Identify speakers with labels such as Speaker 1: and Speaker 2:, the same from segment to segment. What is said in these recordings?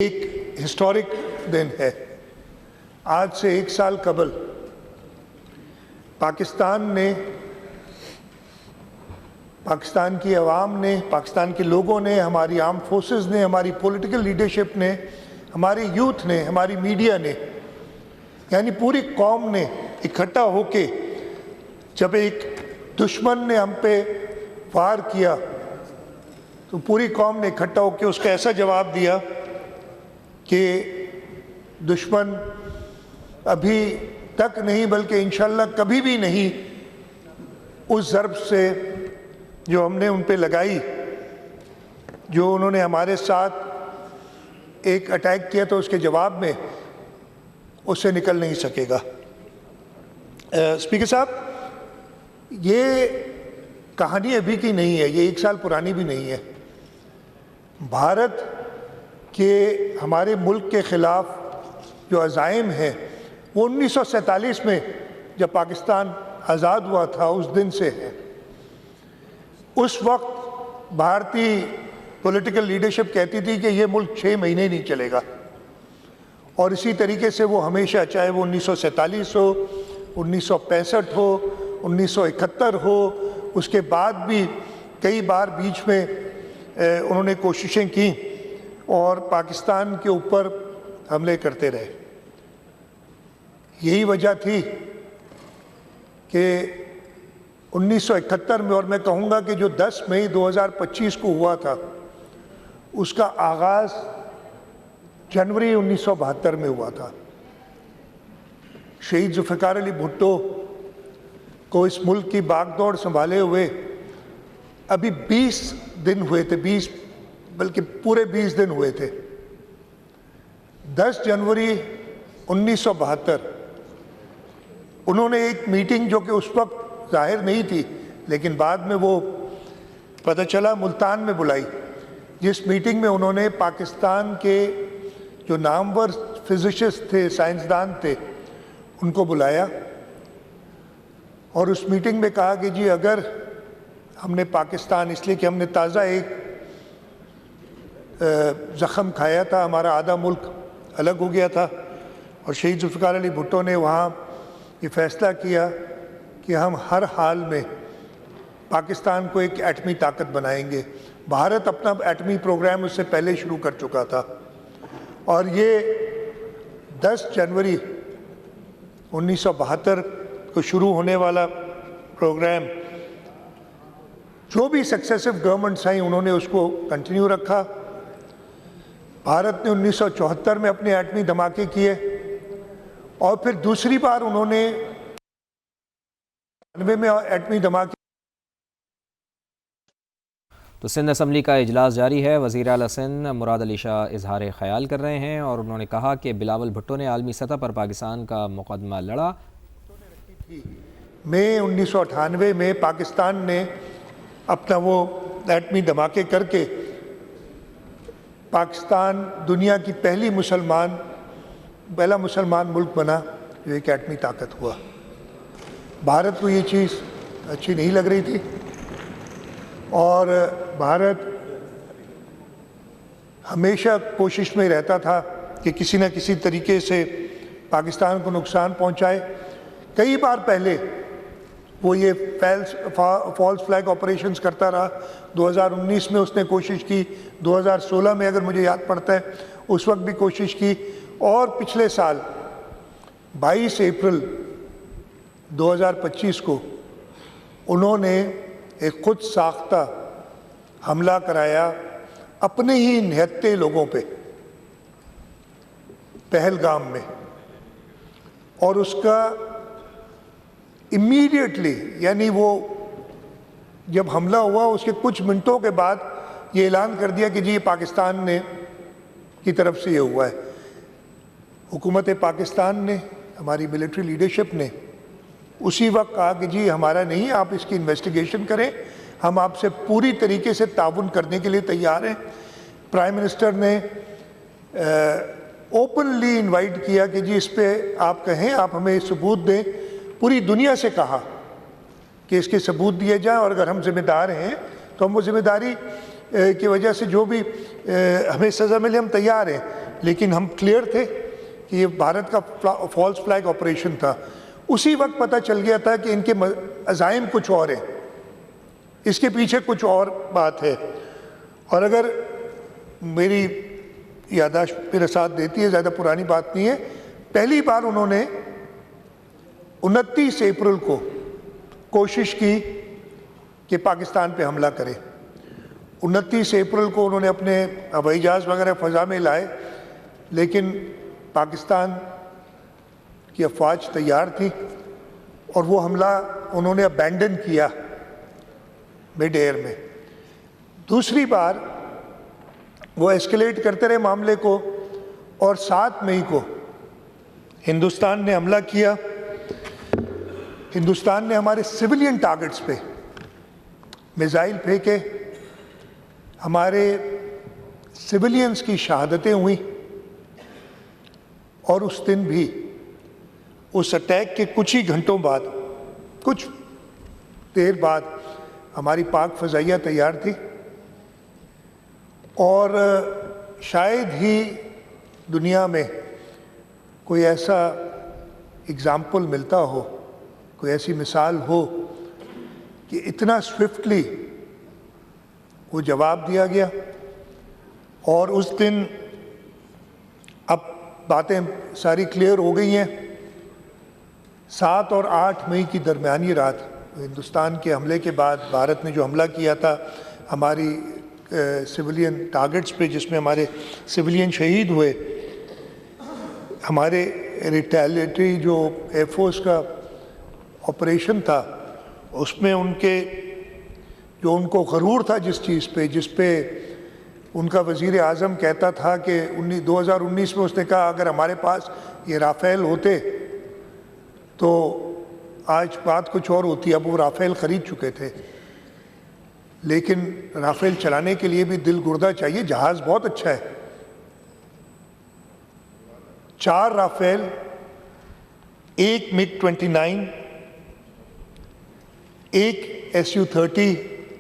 Speaker 1: एक हिस्टोरिक दिन है। आज से 1 साल कबल पाकिस्तान की आवाम ने, पाकिस्तान के लोगों ने, हमारी आर्म फोर्सेस ने, हमारी पॉलिटिकल लीडरशिप ने, हमारे यूथ ने, हमारी मीडिया ने, यानी पूरी कौम ने इकट्ठा होके जब एक दुश्मन ने हम पे वार किया तो पूरी कौम ने इकट्ठा होके उसका ऐसा जवाब दिया कि दुश्मन अभी तक नहीं बल्कि इंशाल्लाह कभी भी नहीं उस ज़र्ब से जो हमने उन पे लगाई, जो उन्होंने हमारे साथ एक अटैक किया तो उसके जवाब में उससे निकल नहीं सकेगा। स्पीकर साहब, ये कहानी अभी की नहीं है, ये 1 साल पुरानी भी नहीं है। भारत के हमारे मुल्क के ख़िलाफ़ जो अज़ाइम हैं वो 1947 में जब पाकिस्तान आज़ाद हुआ था उस दिन से है। उस वक्त भारतीय पॉलिटिकल लीडरशिप कहती थी कि ये मुल्क 6 महीने नहीं चलेगा, और इसी तरीके से वो हमेशा, चाहे वो 1947 हो, 1965 हो, 1971 हो, उसके बाद भी कई बार बीच में उन्होंने कोशिशें की और पाकिस्तान के ऊपर हमले करते रहे। यही वजह थी कि 1971 में, और मैं कहूँगा कि जो 10 मई 2025 को हुआ था उसका आगाज़ जनवरी 1972 में हुआ था। शहीद जुल्फ़िकार अली भुट्टो को इस मुल्क की बागडोर संभाले हुए अभी 20 दिन हुए थे, 20 बल्कि पूरे 20 दिन हुए थे। 10 जनवरी 1972 उन्होंने एक मीटिंग, जो कि उस वक्त जाहिर नहीं थी लेकिन बाद में वो पता चला, मुल्तान में बुलाई, जिस मीटिंग में उन्होंने पाकिस्तान के जो नामवर फिजिसिस्ट थे, साइंसदान थे, उनको बुलाया और उस मीटिंग में कहा कि जी अगर हमने पाकिस्तान, इसलिए कि हमने ताज़ा एक ज़ख़म खाया था, हमारा आधा मुल्क अलग हो गया था, और शहीद जुल्फ़िकार अली भुट्टो ने वहाँ ये फ़ैसला किया कि हम हर हाल में पाकिस्तान को एक एटमी ताकत बनाएंगे। भारत अपना एटमी प्रोग्राम उससे पहले शुरू कर चुका था, और ये 10 जनवरी 1972 को शुरू होने वाला प्रोग्राम, जो भी सक्सेसिव गवर्नमेंट्स आई उन्होंने उसको कंटिन्यू रखा। भारत ने 1974 में अपने एटमी धमाके किए और फिर दूसरी बार उन्होंने 99 में एटमी धमाके।
Speaker 2: तो सिंध असम्बली का इजलास जारी है। वज़ीर आला सिंध मुराद अली शाह इजहार ख्याल कर रहे हैं और उन्होंने कहा कि बिलावल भुट्टो ने आलमी सतह पर पाकिस्तान का मुकदमा लड़ा।
Speaker 1: मई 1998 में पाकिस्तान ने अपना वो एटमी धमाके करके पाकिस्तान दुनिया की पहला मुसलमान मुल्क बना जो एक एटमी ताकत हुआ। भारत को ये चीज़ अच्छी नहीं लग रही थी और भारत हमेशा कोशिश में रहता था कि किसी न किसी तरीके से पाकिस्तान को नुकसान पहुंचाए। कई बार पहले वो ये फॉल्स फ्लैग ऑपरेशंस करता रहा। 2019 में उसने कोशिश की, 2016 में अगर मुझे याद पड़ता है उस वक्त भी कोशिश की, और पिछले साल 22 अप्रैल 2025 को उन्होंने एक खुद साख्ता हमला कराया अपने ही निहत्ते लोगों पे पहलगाम में, और उसका इमीडिएटली, यानी वो जब हमला हुआ उसके कुछ मिनटों के बाद ये ऐलान कर दिया कि जी ये पाकिस्तान ने की तरफ से ये हुआ है। हुकूमत पाकिस्तान ने, हमारी मिलिट्री लीडरशिप ने उसी वक्त कहा कि जी हमारा नहीं, आप इसकी इन्वेस्टिगेशन करें, हम आपसे पूरी तरीके से ताउन करने के लिए तैयार हैं। प्राइम मिनिस्टर ने ओपनली इनवाइट किया कि जी इस पे आप कहें, आप हमें सबूत दें। पूरी दुनिया से कहा कि इसके सबूत दिए जाएं और अगर हम जिम्मेदार हैं तो हम वो जिम्मेदारी की वजह से जो भी हमें सज़ा मिले हम तैयार हैं, लेकिन हम क्लियर थे कि ये भारत का फॉल्स फ्लैग ऑपरेशन था। उसी वक्त पता चल गया था कि इनके अज़ाइम कुछ और हैं, इसके पीछे कुछ और बात है। और अगर मेरी याददाश्त मेरे साथ देती है, ज़्यादा पुरानी बात नहीं है, पहली बार उन्होंने 29 अप्रैल को कोशिश की कि पाकिस्तान पे हमला करें। 29 अप्रैल को उन्होंने अपने हवाई जहाज़ वगैरह फ़ज़ा में लाए, लेकिन पाकिस्तान की अफवाज तैयार थी और वो हमला उन्होंने अबैंडन किया मिड एयर में। दूसरी बार वो एस्केलेट करते रहे मामले को और 7 मई को हिंदुस्तान ने हमला किया। हिंदुस्तान ने हमारे सिविलियन टारगेट्स पे मिसाइल फेंके, हमारे सिविलियंस की शहादतें हुई और उस दिन भी उस अटैक के कुछ ही घंटों बाद, कुछ देर बाद हमारी पाक फ़ज़ाइया तैयार थी और शायद ही दुनिया में कोई ऐसा एग्ज़ाम्पल मिलता हो, कोई ऐसी मिसाल हो कि इतना स्विफ्टली वो जवाब दिया गया। और उस दिन अब बातें सारी क्लियर हो गई हैं। 7 और 8 मई की दरमियानी रात हिंदुस्तान के हमले के बाद भारत ने जो हमला किया था हमारी सिविलियन टारगेट्स पे, जिसमें हमारे सिविलियन शहीद हुए, हमारे रिटेलिएटरी जो एयरफोर्स का ऑपरेशन था उसमें उनको गरूर था जिस पे उनका वज़ीर आज़म कहता था कि 2019 में उसने कहा अगर हमारे पास ये राफ़ेल होते तो आज बात कुछ और होती। अब वो राफ़ेल ख़रीद चुके थे, लेकिन राफ़ेल चलाने के लिए भी दिल गुर्दा चाहिए। जहाज़ बहुत अच्छा है, 4 राफ़ेल, 1 MiG-29, 1 Su-30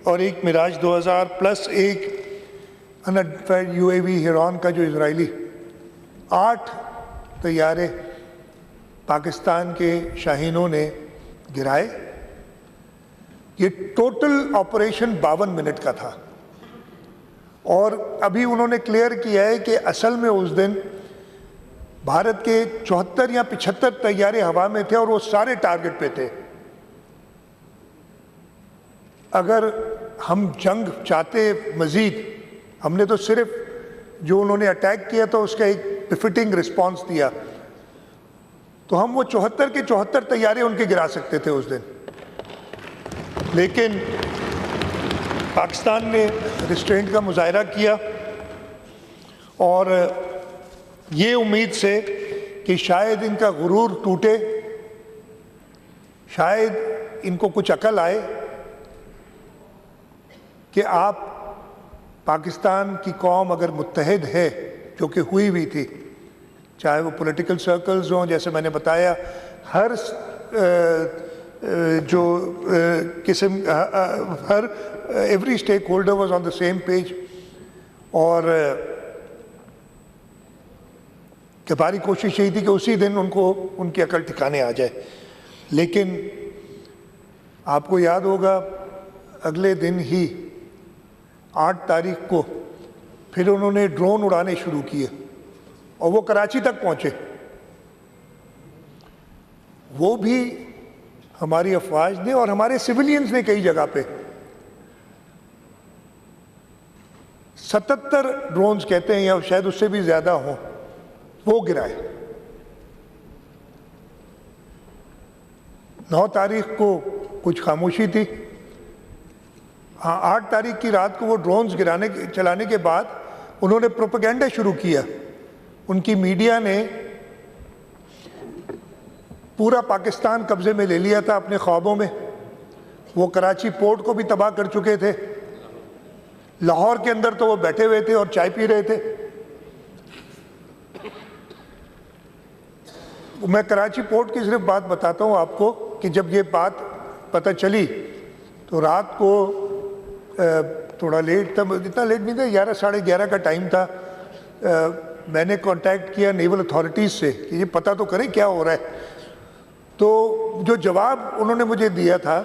Speaker 1: और 1 Mirage 2000 plus 1 unmanned UAV Heron का जो इजरायली, 8 तैयारे पाकिस्तान के शाहीनों ने गिराए। ये टोटल ऑपरेशन 52 मिनट का था और अभी उन्होंने क्लियर किया है कि असल में उस दिन भारत के 74 या 75 तैयारे हवा में थे और वो सारे टारगेट पे थे। अगर हम जंग चाहते मज़ीद, हमने तो सिर्फ जो उन्होंने अटैक किया था उसका एक बिफिटिंग रिस्पांस दिया, तो हम वो 74 के 74 तैयारे उनके गिरा सकते थे उस दिन। लेकिन पाकिस्तान ने रिस्ट्रेंट का मुजाहरा किया और ये उम्मीद से कि शायद इनका गुरूर टूटे, शायद इनको कुछ अकल आए कि आप पाकिस्तान की कौम अगर मुत्तहिद है, जो कि हुई हुई थी, चाहे वो पॉलिटिकल सर्कल्स हों, जैसे मैंने बताया, हर every stakeholder was on the same page और हमारी कोशिश यही थी कि उसी दिन उनको उनकी अकल ठिकाने आ जाए। लेकिन आपको याद होगा अगले दिन ही 8 तारीख को फिर उन्होंने ड्रोन उड़ाने शुरू किए और वो कराची तक पहुंचे। वो भी हमारी अफवाज ने और हमारे सिविलियंस ने कई जगह पे 77 ड्रोन्स कहते हैं या शायद उससे भी ज़्यादा हों, वो गिराए। 9 तारीख को कुछ खामोशी थी। हाँ, 8 तारीख की रात को वो ड्रोन्स चलाने के बाद उन्होंने प्रोपेगेंडा शुरू किया। उनकी मीडिया ने पूरा पाकिस्तान कब्जे में ले लिया था अपने ख्वाबों में। वो कराची पोर्ट को भी तबाह कर चुके थे। लाहौर के अंदर तो वो बैठे हुए थे और चाय पी रहे थे। मैं कराची पोर्ट की सिर्फ बात बताता हूँ आपको कि जब ये बात पता चली तो रात को थोड़ा लेट था, इतना लेट नहीं था, 11 साढ़े 11 का टाइम था। मैंने कांटेक्ट किया नेवल अथॉरिटीज़ से कि ये पता तो करें क्या हो रहा है। तो जो जवाब उन्होंने मुझे दिया था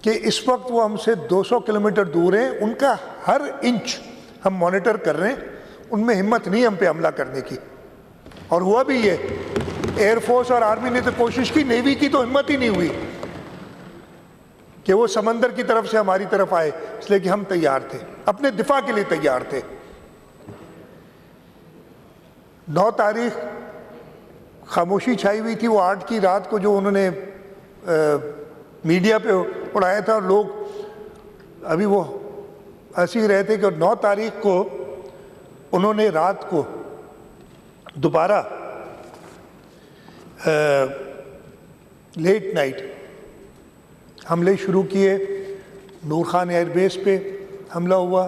Speaker 1: कि इस वक्त वो हमसे 200 किलोमीटर दूर हैं, उनका हर इंच हम मॉनिटर कर रहे हैं, उनमें हिम्मत नहीं हम पे हमला करने की। और हुआ भी ये, एयरफोर्स और आर्मी ने तो कोशिश की, नेवी की तो हिम्मत ही नहीं हुई कि वो समंदर की तरफ से हमारी तरफ आए, इसलिए कि हम तैयार थे, अपने दिफा के लिए तैयार थे। 9 तारीख खामोशी छाई हुई थी, वो 8 की रात को जो उन्होंने मीडिया पे उड़ाया था, और लोग अभी वो हंस ही रहे थे कि 9 तारीख को उन्होंने रात को दोबारा लेट नाइट हमले शुरू किए। नूर खान एयरबेस पे हमला हुआ,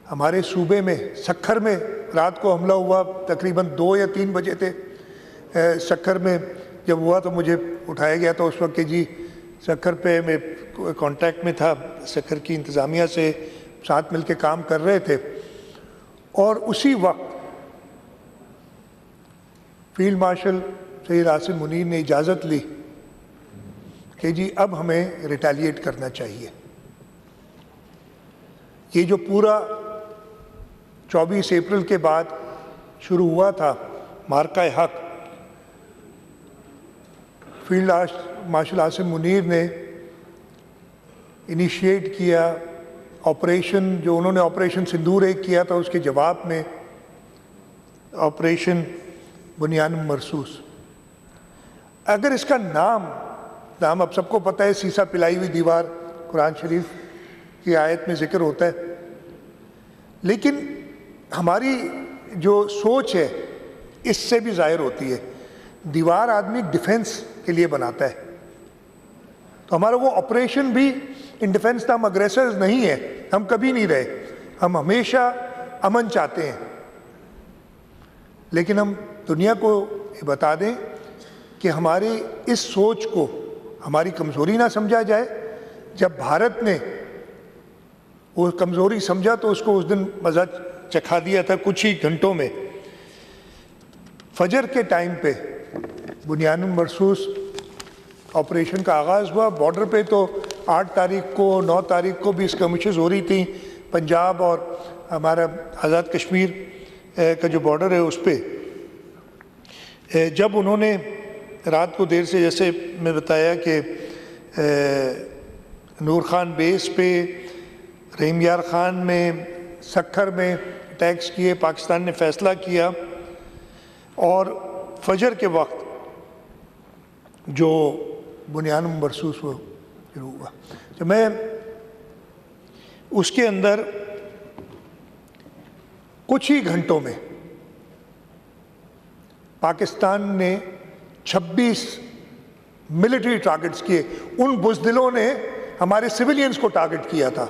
Speaker 1: हमारे सूबे में सखर में रात को हमला हुआ, तकरीबन 2 या 3 बजे थे। सखर में जब हुआ तो मुझे उठाया गया था उस वक्त कि जी सखर पे मैं कांटेक्ट में था, सखर की इंतज़ामिया से साथ मिलके काम कर रहे थे। और उसी वक्त फील्ड मार्शल सैयद आसिम मुनीर ने इजाज़त ली कि जी अब हमें रिटेलिएट करना चाहिए। ये जो पूरा 24 अप्रैल के बाद शुरू हुआ था मार्का हक, फील्ड मार्शल आसिम मुनीर ने इनिशिएट किया ऑपरेशन, जो उन्होंने ऑपरेशन सिंदूर एक किया था, उसके जवाब में ऑपरेशन बुनियान मरसूस। अगर इसका नाम अब सबको पता है, सीसा पिलाई हुई दीवार कुरान शरीफ की आयत में जिक्र होता है, लेकिन हमारी जो सोच है इससे भी जाहिर होती है। दीवार आदमी डिफेंस के लिए बनाता है, तो हमारा वो ऑपरेशन भी इन डिफेंस था, हम अग्रेसर्स नहीं है, हम कभी नहीं रहे, हम हमेशा अमन चाहते हैं। लेकिन हम दुनिया को ये बता दें कि हमारी इस सोच को हमारी कमज़ोरी ना समझा जाए। जब भारत ने वो कमज़ोरी समझा तो उसको उस दिन मज़ा चखा दिया था। कुछ ही घंटों में फजर के टाइम पे बुनियान मरसूस ऑपरेशन का आगाज़ हुआ। बॉर्डर पे तो 8 तारीख को 9 तारीख को भी स्कर्मिशेस हो रही थी, पंजाब और हमारा आज़ाद कश्मीर का जो बॉर्डर है उस पर। जब उन्होंने रात को देर से, जैसे मैं बताया कि नूर खान बेस पे, रहीम यार खान में, सखर में अटैक्स किए, पाकिस्तान ने फ़ैसला किया। और फजर के वक्त जो बुनियान मरसूस वो शुरू हुआ, तो मैं उसके अंदर कुछ ही घंटों में पाकिस्तान ने 26 मिलिट्री टारगेट्स किए। उन बुज़दिलों ने हमारे सिविलियंस को टारगेट किया था,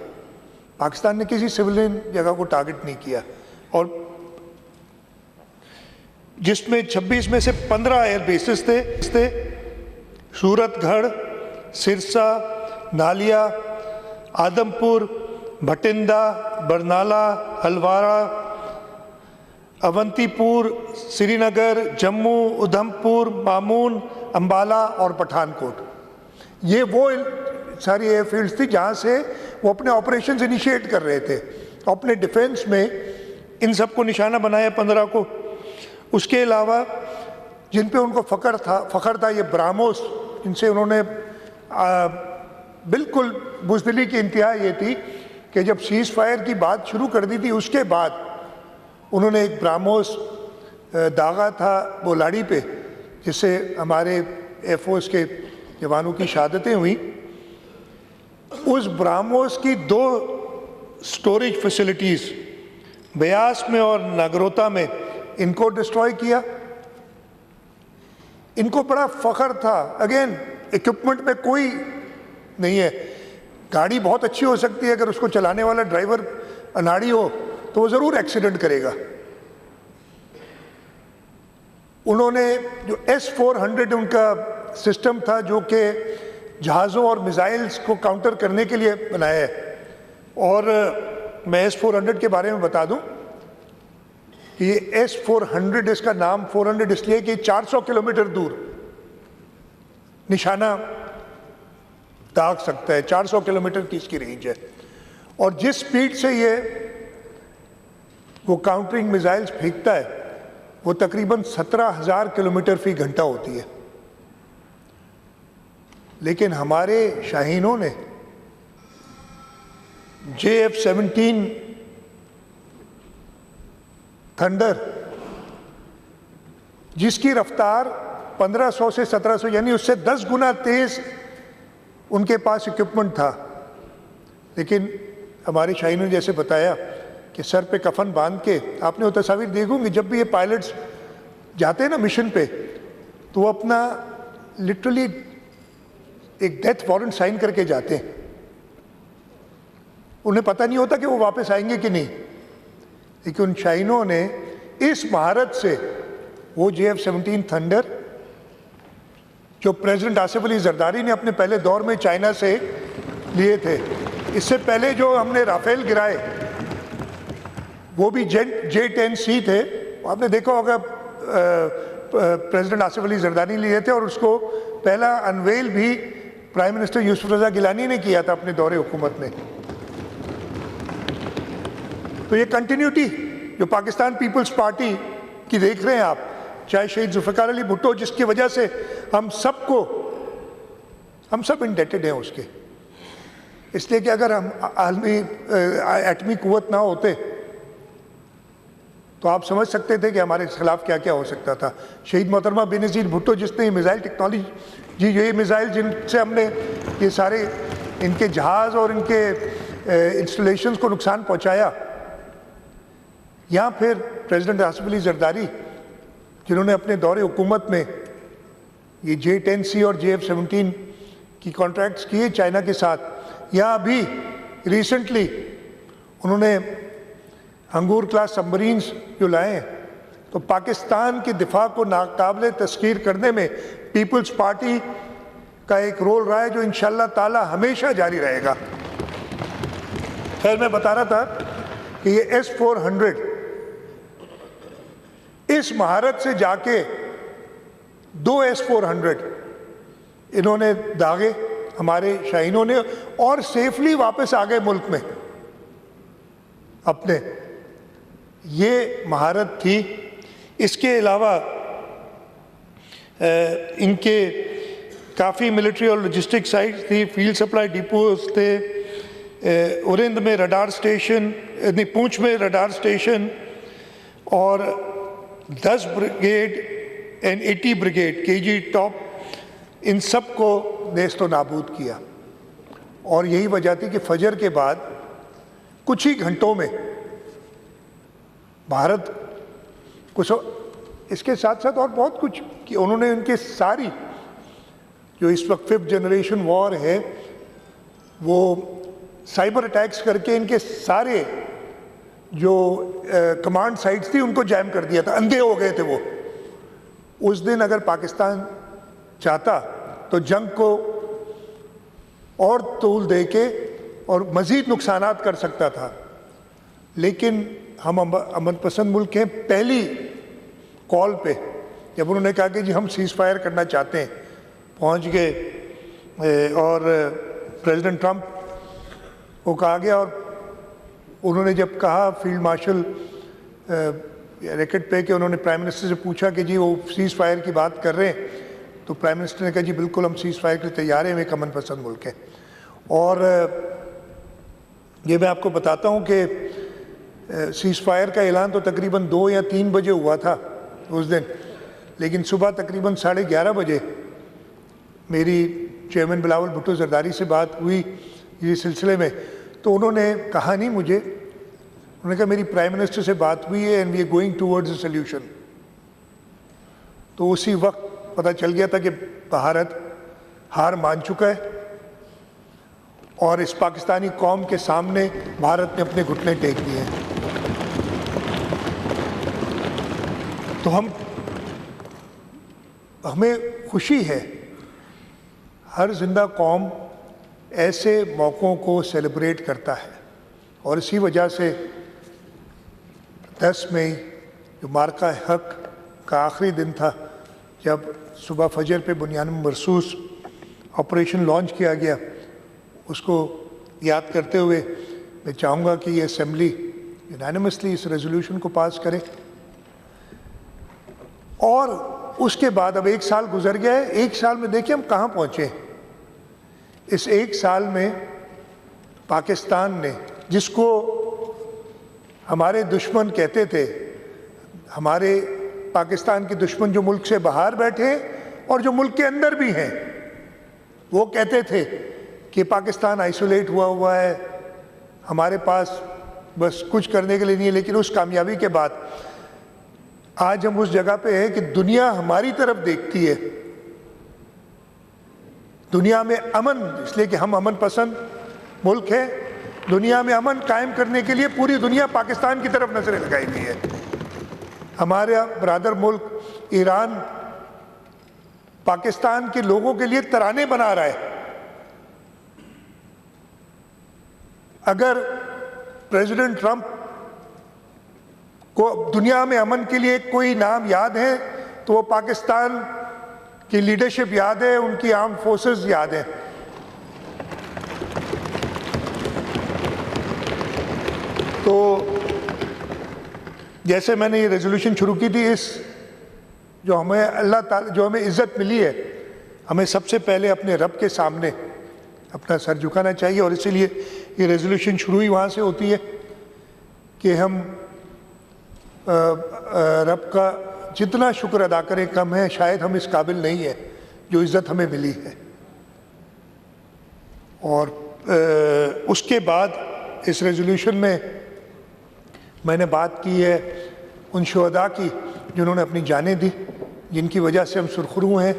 Speaker 1: पाकिस्तान ने किसी सिविलियन जगह को टारगेट नहीं किया। और जिसमें 26 में से 15 एयर बेसिस थे, सूरतगढ़, सिरसा, नालिया, आदमपुर, भटिंडा, बरनाला, हलवारा, अवंतीपुर, श्रीनगर, जम्मू, उधमपुर, मामून, अम्बाला और पठानकोट। ये वो सारी एयरफील्ड्स थी जहाँ से वो अपने ऑपरेशंस इनिशिएट कर रहे थे। अपने डिफेंस में इन सबको निशाना बनाया 15 को। उसके अलावा जिन पे उनको फ़ख्र था ये ब्राह्मोस, इनसे उन्होंने बिल्कुल बुज़दिली की इंतहा ये थी कि जब सीज़ फायर की बात शुरू कर दी थी, उसके बाद उन्होंने एक ब्राह्मोस दागा था बोलाड़ी पे, जिससे हमारे एयरफोर्स के जवानों की शहादतें हुई। उस ब्राह्मोस की 2 स्टोरेज फैसिलिटीज़ ब्यास में और नागरोता में, इनको डिस्ट्रॉय किया। इनको बड़ा फ़ख्र था, अगेन इक्विपमेंट में कोई नहीं है, गाड़ी बहुत अच्छी हो सकती है, अगर उसको चलाने वाला ड्राइवर अनाड़ी हो तो वो ज़रूर एक्सीडेंट करेगा। उन्होंने जो S-400 उनका सिस्टम था, जो कि जहाज़ों और मिसाइल्स को काउंटर करने के लिए बनाया है। और मैं S-400 के बारे में बता दूं कि ये S-400, इसका नाम 400 इसलिए कि 400 किलोमीटर दूर निशाना दाग सकता है। 400 किलोमीटर की इसकी रेंज है। और जिस स्पीड से ये वो काउंटरिंग मिसाइल्स फेंकता है वो तकरीबन 17,000 किलोमीटर फी घंटा होती है। लेकिन हमारे शाहीनों ने JF-17 थंडर, जिसकी रफ्तार 1500 से 1700 यानी उससे 10 गुना तेज उनके पास इक्विपमेंट था, लेकिन हमारे शाहीनों ने जैसे बताया कि सर पे कफन बांध के, आपने वो तस्वीर देखोगे जब भी ये पायलट्स जाते हैं ना मिशन पे, तो वो अपना लिटरली एक डेथ वारंट साइन करके जाते हैं। उन्हें पता नहीं होता कि वो वापस आएंगे कि नहीं, लेकिन उन शाहीनों ने इस महारत से वो JF-17 थंडर जो प्रेसिडेंट आसिफ अली जरदारी ने अपने पहले दौर में चाइना से लिए थे, इससे पहले जो हमने राफेल गिराए वो भी J-10C थे। आपने देखा होगा प्रेसिडेंट आसिफ अली जरदारी लिए थे और उसको पहला अनवेल भी प्राइम मिनिस्टर यूसुफ रजा गिलानी ने किया था अपने दौरे हुकूमत में। तो ये कंटिन्यूटी जो पाकिस्तान पीपल्स पार्टी की देख रहे हैं आप, चाहे शहीद जुल्फ़िकार अली भुट्टो, जिसकी वजह से हम सब इंडेटेड हैं उसके, इसलिए कि अगर हम आलमी एटमी कुव्वत ना होते तो आप समझ सकते थे कि हमारे खिलाफ क्या क्या हो सकता था। शहीद मोहतरमा बेनज़ीर भुट्टो जिसने मिसाइल टेक्नोलॉजी, ये मिसाइल जिनसे हमने ये सारे इनके जहाज़ और इनके इंस्टॉलेशंस को नुकसान पहुंचाया, या फिर प्रेसिडेंट आसिफ अली जरदारी जिन्होंने अपने दौरे हुकूमत में ये J-10C और JF-17 की कॉन्ट्रैक्ट्स किए चाइना के साथ, या अभी रिसेंटली उन्होंने अंगूर क्लास सबमरीन्स जो लाए हैं, तो पाकिस्तान के दिफा को नाकाबिले तस्खीर करने में पीपल्स पार्टी का एक रोल रहा है जो इंशाअल्लाह ताला हमेशा जारी रहेगा। खैर, मैं बता रहा था कि ये S-400 इस महारत से जाके 2 S-400 इन्होंने दागे हमारे शाहीनों ने और सेफली वापस आ गए मुल्क में अपने। ये महारत थी। इसके अलावा इनके काफ़ी मिलिट्री और लॉजिस्टिक साइट्स थी, फील्ड सप्लाई डिपोज थे, उरिंद में रडार स्टेशन, पूंछ में रडार स्टेशन, और 10 brigade and 80 brigade KG top, इन सब को नेस्तो नाबूद किया। और यही वजह थी कि फजर के बाद कुछ ही घंटों में भारत कुछ, इसके साथ साथ और बहुत कुछ कि उन्होंने उनके सारी जो इस वक्त 5th जनरेशन वॉर है वो साइबर अटैक्स करके इनके सारे जो कमांड साइट्स थी उनको जैम कर दिया था, अंधे हो गए थे वो। उस दिन अगर पाकिस्तान चाहता तो जंग को और तूल दे के और मज़ीद नुकसानात कर सकता था, लेकिन हम अमन पसंद मुल्क हैं। पहली कॉल पे जब उन्होंने कहा कि जी हम सीज़ फायर करना चाहते हैं, पहुंच गए और प्रेसिडेंट ट्रंप को कहा गया, और उन्होंने जब कहा फील्ड मार्शल रैकेट पे कि उन्होंने प्राइम मिनिस्टर से पूछा कि जी वो सीज़ फायर की बात कर रहे हैं, तो प्राइम मिनिस्टर ने कहा जी बिल्कुल हम सीज़ फायर के लिए तैयार हैं, एक अमन पसंद मुल्क है। और ये मैं आपको बताता हूँ कि सीज़ फायर का ऐलान तो तकरीबन 2 या 3 बजे हुआ था उस दिन, लेकिन सुबह तकरीबन 11:30 बजे मेरी चेयरमैन बिलावल भुट्टो जरदारी से बात हुई इस सिलसिले में। तो उन्होंने कहा नहीं मुझे, उन्होंने कहा मेरी प्राइम मिनिस्टर से बात हुई है and we are going towards a solution. तो उसी वक्त पता चल गया था कि भारत हार मान चुका है और इस पाकिस्तानी कौम के सामने भारत ने अपने घुटने टेक दिए हैं। तो हमें खुशी है, हर जिंदा कौम ऐसे मौक़ों को सेलिब्रेट करता है, और इसी वजह से 10 मई जो मार्का हक का आखिरी दिन था, जब सुबह फजर पे बुनियाद मरसूस ऑपरेशन लॉन्च किया गया, उसको याद करते हुए मैं चाहूँगा कि ये असेंबली यूनानिमसली इस रेजोल्यूशन को पास करे। और उसके बाद अब 1 साल गुजर गया है। 1 साल में देखिए हम कहाँ पहुँचे। इस 1 साल में पाकिस्तान ने, जिसको हमारे दुश्मन कहते थे, हमारे पाकिस्तान के दुश्मन जो मुल्क से बाहर बैठे और जो मुल्क के अंदर भी हैं, वो कहते थे कि पाकिस्तान आइसोलेट हुआ है, हमारे पास बस कुछ करने के लिए नहीं है। लेकिन उस कामयाबी के बाद आज हम उस जगह पे हैं कि दुनिया हमारी तरफ देखती है। दुनिया में अमन, इसलिए कि हम अमन पसंद मुल्क है, दुनिया में अमन कायम करने के लिए पूरी दुनिया पाकिस्तान की तरफ नजरें लगाई हुई है। हमारा ब्रादर मुल्क ईरान पाकिस्तान के लोगों के लिए तराने बना रहा है। अगर प्रेसिडेंट ट्रंप को दुनिया में अमन के लिए कोई नाम याद है तो वो पाकिस्तान की लीडरशिप याद है, उनकी आर्म्ड फोर्सेस याद है। तो जैसे मैंने ये रेजोल्यूशन शुरू की थी, इस जो हमें अल्लाह ताला, जो हमें इज़्ज़त मिली है, हमें सबसे पहले अपने रब के सामने अपना सर झुकाना चाहिए। और इसीलिए ये रेजोल्यूशन शुरू ही वहाँ से होती है कि हम रब का जितना शुक्र अदा करें कम है। शायद हम इस काबिल नहीं है जो इज़्ज़त हमें मिली है। और उसके बाद इस रेजोल्यूशन में मैंने बात की है उन शुहदा की जिन्होंने अपनी जानें दी, जिनकी वजह से हम सुरखरू हैं।